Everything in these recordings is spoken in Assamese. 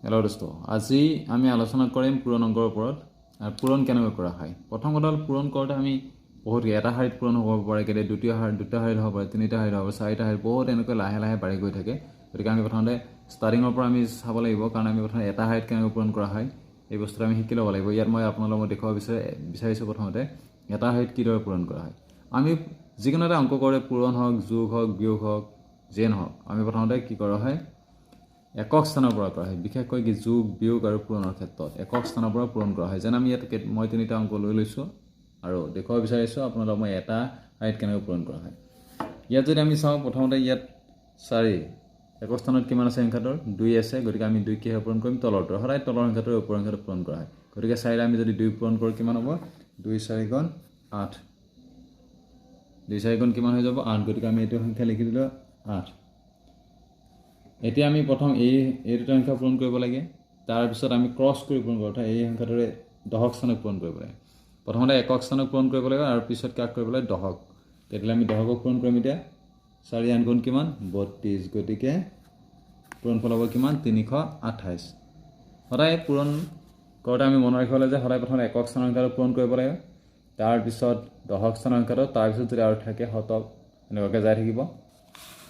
হেল্ল' দোস্ত, আজি আমি আলোচনা কৰিম পূৰণ অংকৰ ওপৰত আৰু পূৰণ কেনেকৈ কৰা হয়। প্ৰথম কথা হ'ল পূৰণ কৰোঁতে আমি বহুত এটা শাৰীত পূৰণ হ'ব পাৰে, কেতিয়া দুটা শাৰীত হ'ব পাৰে, তিনিটা শাৰীত হ'ব পাৰে, চাৰিটা শাৰীত, বহুত এনেকৈ লাহে লাহে বাঢ়ি গৈ থাকে। গতিকে আমি প্ৰথমতে ষ্টাৰ্টিঙৰ পৰা আমি চাব লাগিব, কাৰণ আমি প্ৰথমে এটা শাৰীত কেনেকৈ পূৰণ কৰা হয় এই বস্তুটো আমি শিকি ল'ব লাগিব। ইয়াত মই আপোনালোকক দেখুৱাব বিচাৰিছোঁ প্ৰথমতে এটা শাৰীত কিদৰে পূৰণ কৰা হয়। আমি যিকোনো এটা অংক কৰোঁতে পূৰণ হওক, যোগ হওক, বিয়োগ হওক, যেই নহওক, আমি প্ৰথমতে কি কৰা হয় একক স্থানৰ পৰা কৰা হয়। বিশেষকৈ কি যোগ, বিয়োগ আৰু পূৰণৰ ক্ষেত্ৰত একক স্থানৰ পৰা পূৰণ কৰা হয়। যেনে আমি ইয়াত মই তিনিটা অংক লৈ লৈছোঁ আৰু দেখুৱাব বিচাৰিছোঁ আপোনালোকক মই এটা শাৰীত কেনেকৈ পূৰণ কৰা হয়। ইয়াত যদি আমি চাওঁ, প্ৰথমতে ইয়াত 4 একক স্থানত কিমান আছে, সংখ্যাটোৰ 2 আছে। গতিকে আমি 2 কিহে পূৰণ কৰিম, তলৰটো। সদায় তলৰ সংখ্যাটোৰ ওপৰৰ সংখ্যাটো পূৰণ কৰা হয়। গতিকে 4 আমি যদি 2 পূৰণ কৰোঁ কিমান হ'ব, 2 4 গুণ 8, 2 4 গুণ কিমান হৈ যাব 8। গতিকে আমি এইটো সংখ্যা লিখি দিলোঁ 8। এতিয়া আমি প্ৰথম এই দুটা সংখ্যা পূৰণ কৰিব লাগে, তাৰপিছত আমি ক্ৰছ কৰি পূৰণ কৰোঁ, অৰ্থাৎ এই সংখ্যাটোৰে দশক স্থানক পূৰণ কৰিব লাগে। প্ৰথমতে একক স্থানক পূৰণ কৰিব লাগে আৰু পিছত কাক কৰিব লাগে, দশক। তেতিয়াহ'লে আমি দশকক পূৰণ কৰিম। এতিয়া 4 8 গুণ কিমান 32, গতিকে পূৰণফল হ'ব কিমান 328। সদায় পূৰণ কৰোঁতে আমি মনত ৰাখিব লাগে যে সদায় প্ৰথমে একক স্থানৰ সংখ্যাটো পূৰণ কৰিব লাগে, তাৰপিছত দশক স্থানৰ সংখ্যাটো, তাৰপিছত যদি আৰু থাকে শতক, এনেকুৱাকৈ যাই থাকিব।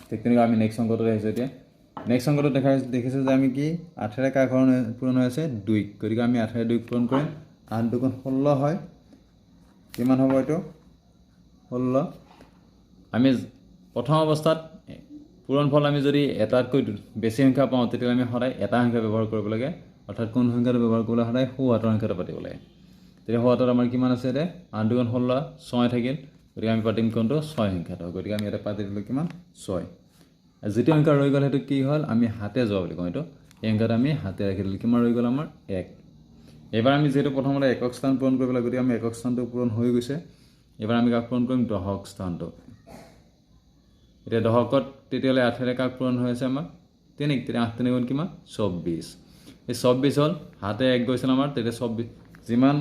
ঠিক তেনেকৈ আমি নেক্সট অংকটো আহিছোঁ। এতিয়া নেক্সট অংকটো দেখিছোঁ যে আমি কি 8ৰে কাৰ ঘৰ পূৰণ হৈ আছে, 2। গতিকে আমি 8ৰে 2 পূৰণ কৰিম। 8 2 গুণ 16 হয়, কিমান হ'ব এইটো 16। আমি প্ৰথম অৱস্থাত পূৰণফল আমি যদি এটাতকৈ বেছি সংখ্যা পাওঁ, তেতিয়াহ'লে আমি সদায় এটা সংখ্যা ব্যৱহাৰ কৰিব লাগে, অৰ্থাৎ কোন সংখ্যাটো ব্যৱহাৰ কৰিবলৈ সদায় সৌ হাতৰ সংখ্যাটো পাতিব লাগে। তেতিয়া সৌ হাতত আমাৰ কিমান আছে, এতিয়া 8 2 গুণ 16 6 থাকিল। গতিকে আমি পাতিম কোনটো 6 সংখ্যাটো। গতিকে আমি ইয়াতে পাতি দিলোঁ কিমান 6। যিটো সংখ্যা ৰৈ গ'ল সেইটো কি হ'ল, আমি হাতে যোৱা বুলি কওঁ। এইটো এই সংখ্যাটো আমি হাতে ৰাখি দিলোঁ। কিমান ৰৈ গ'ল আমাৰ 1। এইবাৰ আমি যিহেতু প্ৰথমতে একক স্থান পূৰণ কৰিব লাগে, গতিকে আমি একক স্থানটো পূৰণ হৈ গৈছে। এইবাৰ আমি কাক পূৰণ কৰিম, দশক স্থানটো। এতিয়া দশকত তেতিয়াহ'লে 8ৰে কাক পূৰণ হৈ আছে আমাৰ 3। তেতিয়া 8 3 গুণ কিমান 24। এই 24 হ'ল, হাতে 1 গৈছিল আমাৰ, তেতিয়া 24 যিমান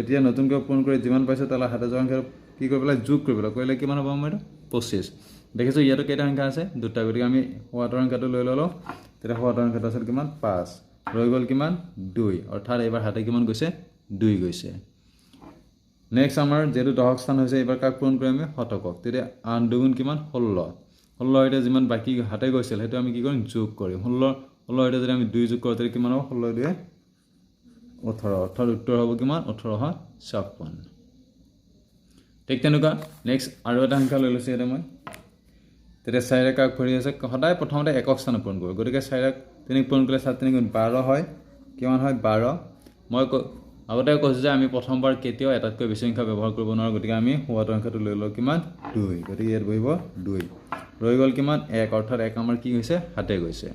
এতিয়া নতুনকৈ পূৰণ কৰি যিমান পাইছোঁ তালৈ হাতে যোৱা সংখ্যা কি কৰিব লাগে, যোগ কৰিব লাগে। কৰিলে কিমান হ'ব আমাৰ এইটো 25। দেখিছোঁ ইয়াতো কেইটা সংখ্যা আছে, 2টা। গতিকে আমি সৌ হাতৰ সংখ্যাটো লৈ ল'লোঁ। তেতিয়া সৌ হাতৰ সংখ্যাটো আছিল কিমান 5, ৰৈ গ'ল কিমান 2, অৰ্থাৎ এইবাৰ হাতে কিমান গৈছে 2 গৈছে। নেক্সট আমাৰ যিহেতু দশক স্থান হৈছে, এইবাৰ কাক পূৰণ কৰিম আমি, শতকক। তেতিয়া 8 2 গুণ কিমান 16। 16 এতিয়া যিমান বাকী হাতে গৈছিল সেইটো আমি কি কৰিম, যোগ কৰিম। 16 এতিয়া যদি আমি 2 যোগ কৰোঁ তেতিয়া কিমান হ'ব, 16 2 18, অৰ্থাৎ উত্তৰ হ'ব কিমান 1856। ঠিক তেনেকুৱা নেক্সট আৰু এটা সংখ্যা লৈ লৈছোঁ ইয়াতে মই। তেতিয়া 4ৰে কাক ভৰি আছে, সদায় প্ৰথমতে একক স্থানত পূৰণ কৰোঁ। গতিকে 4ক 3 পূৰণ কৰিলে 7 3 গুণ 12 হয়, কিমান হয় 12। মই আগতে কৈছোঁ যে আমি প্ৰথমবাৰ কেতিয়াও এটাতকৈ বেছি সংখ্যা ব্যৱহাৰ কৰিব নোৱাৰোঁ। গতিকে আমি সৌ হাতৰ সংখ্যাটো লৈ লওঁ কিমান 2। গতিকে ইয়াত বহিব 2, ৰৈ গ'ল কিমান 1, অৰ্থাৎ 1 আমাৰ কি হৈছে, হাতে গৈছে।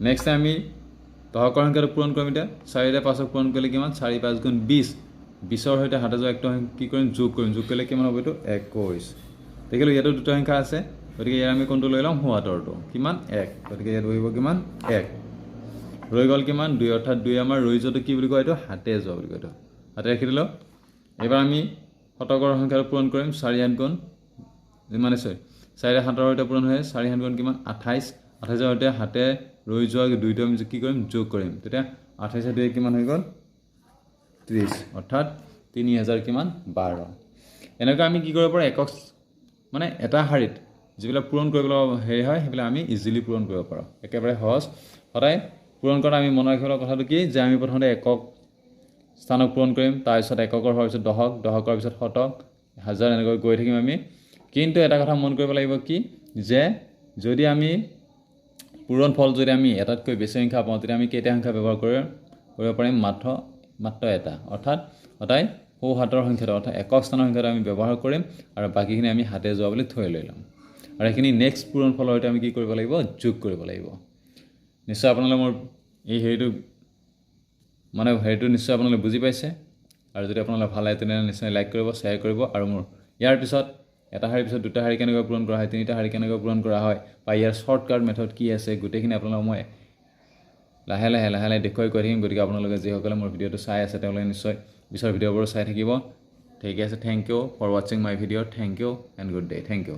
নেক্সট আমি দশকৰ সংখ্যাটো পূৰণ কৰিম। এতিয়া 4ৰে 5ক পূৰণ কৰিলে কিমান 4 5 গুণ 20। 20ৰ সৈতে হাতে যোৱা একটা কি কৰিম, যোগ কৰিম। যোগ কৰিলে কিমান হ'ব, এইটো 21। দেখিলোঁ ইয়াতো দুটা সংখ্যা আছে, গতিকে ইয়াত আমি কোনটো লৈ ল'ম, সৌ হাতৰটো, কিমান 1। গতিকে ইয়াত বহিব কিমান 1, ৰৈ গ'ল কিমান 2, অৰ্থাৎ 2 আমাৰ ৰৈ যোৱাটো কি বুলি কয়, এইটো হাতে যোৱা বুলি কয়। এইটো হাতে ৰাখি দিলোঁ। এইবাৰ আমি শতকৰ সংখ্যাটো পূৰণ কৰিম। 4 8 গুণ যিমান আছে, 4ৰে 7ৰ সৈতে পূৰণ হৈ 4 7 গুণ কিমান 28। 28ৰ সৈতে হাতে ৰৈ যোৱা 2টো আমি কি কৰিম, যোগ কৰিম। তেতিয়া 28 2 কিমান হৈ গ'ল 30, অৰ্থাৎ 3000 কিমান 12। এনেকৈ আমি কি কৰিব পাৰোঁ, একক মানে এটা শাৰীত যিবিলাক পূৰণ কৰিবলৈ হেৰি হয়, সেইবিলাক আমি ইজিলি পূৰণ কৰিব পাৰোঁ। একেবাৰে সহজ। সদায় পূৰণ কৰা আমি মনত ৰাখিব লগা কথাটো কি, যে আমি প্ৰথমতে একক স্থানক পূৰণ কৰিম, তাৰপিছত এককৰ হোৱাৰ পিছত দশক, দশকৰ পিছত শতক, হাজাৰ, এনেকৈ গৈ থাকিম আমি। কিন্তু এটা কথা মন কৰিব লাগিব কি, যে যদি আমি পূৰণ ফল যদি আমি এটাতকৈ বেছি সংখ্যা পাওঁ, তেতিয়া আমি কেইটা সংখ্যা ব্যৱহাৰ কৰিব পাৰিম, মাত্ৰ এটা। অৰ্থাৎ সদায় সৌ হাতৰ সংখ্যাটো, অৰ্থাৎ একক স্থানৰ সংখ্যাটো আমি ব্যৱহাৰ কৰিম, আৰু বাকীখিনি আমি হাতে যোৱা বুলি থৈ লৈ ল'ম। আৰু এইখিনি নেক্সট পূৰণ ফলৰ সৈতে আমি কি কৰিব লাগিব, যোগ কৰিব লাগিব। নিশ্চয় আপোনালোকে মোৰ এই হেৰিটো নিশ্চয় আপোনালোকে বুজি পাইছে। আৰু যদি আপোনালোকে ভাল লাগে তেনেহ'লে নিশ্চয় লাইক কৰিব, শ্বেয়াৰ কৰিব। আৰু মোৰ ইয়াৰ পিছত এটা শাৰীৰ পিছত দুটা শাৰী কেনেকৈ পূৰণ কৰা হয়, তিনিটা শাৰী কেনেকৈ পূৰণ কৰা হয়, বা ইয়াৰ শ্বৰ্টকাট মেথড কি আছে, গোটেইখিনি আপোনালোকক মই লাহে লাহে দেখুৱাই গৈ থাকিম। গতিকে আপোনালোকে যিসকলে মোৰ ভিডিঅ'টো চাই আছে তেওঁলোকে নিশ্চয় পিছৰ ভিডিঅ'বোৰ চাই থাকিব। ঠিক আছে, থেংক ইউ ফৰ ৱাচিং my video'. Thank you and good day. Thank U.